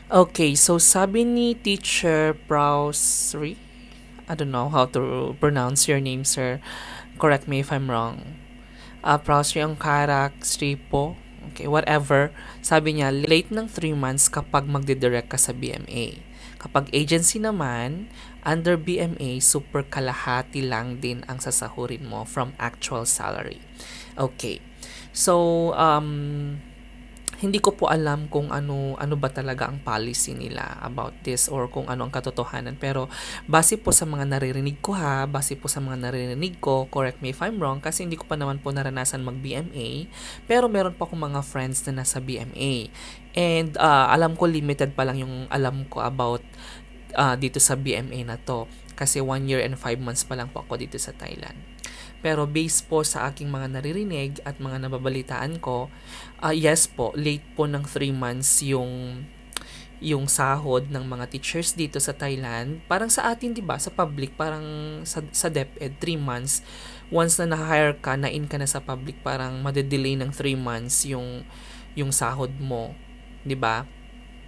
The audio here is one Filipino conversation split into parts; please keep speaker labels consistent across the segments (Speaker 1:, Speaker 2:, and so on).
Speaker 1: Okay, so sabi ni Teacher Browsry, I don't know how to pronounce your name, sir. Correct me if I'm wrong. Browsry ang karak, po. Okay, whatever. Sabi niya, late ng 3 months kapag magdidirect ka sa BMA. Kapag agency naman, under BMA, super kalahati lang din ang sasahurin mo from actual salary. Okay. So, hindi ko po alam kung ano ba talaga ang policy nila about this or kung ano ang katotohanan, pero base po sa mga naririnig ko base po sa mga naririnig ko, correct me if I'm wrong kasi hindi ko pa naman po naranasan mag BMA, pero meron pa akong mga friends na nasa BMA and alam ko limited pa lang yung alam ko about dito sa BMA na to kasi 1 year and 5 months pa lang po ako dito sa Thailand. Pero based po sa aking mga naririnig at mga nababalitaan ko, yes po, late po ng 3 months yung sahod ng mga teachers dito sa Thailand. Parang sa atin, 'di ba, sa public, parang sa DepEd 3 months. Once na na-hire ka, na-in ka na sa public, parang made-delay ng 3 months yung sahod mo, 'di ba?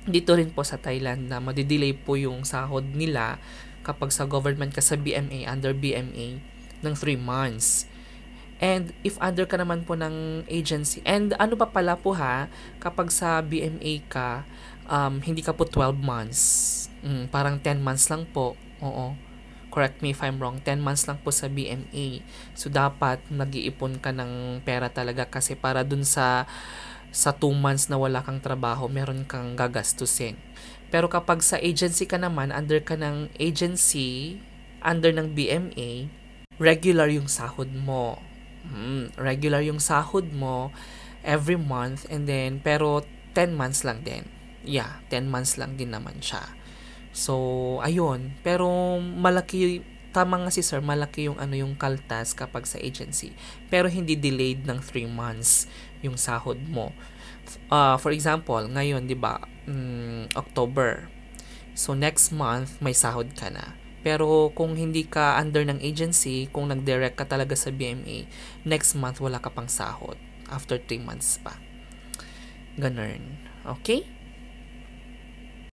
Speaker 1: Dito rin po sa Thailand na made-delay po yung sahod nila kapag sa government ka sa BMA, under BMA ng 3 months. And if under ka naman po ng agency, and ano pa pala po kapag sa BMA ka, hindi ka po 12 months. Parang 10 months lang po. Oo. Correct me if I'm wrong. 10 months lang po sa BMA. So, dapat nag-iipon ka ng pera talaga kasi para dun sa 2 months na wala kang trabaho, meron kang gagastusin. Pero kapag sa agency ka naman, under ka ng agency, under ng BMA, regular yung sahod mo. Regular yung sahod mo every month and then pero 10 months lang din. Yeah, 10 months lang din naman siya. So, ayun. Pero malaki, tama nga si sir, malaki yung yung kaltas kapag sa agency. Pero hindi delayed ng 3 months yung sahod mo. For example, ngayon, 'di ba, October. So next month may sahod ka na. Pero kung hindi ka under ng agency, kung nag-direct ka talaga sa BMA, next month wala ka pang sahod after 3 months pa. Ganun. Okay?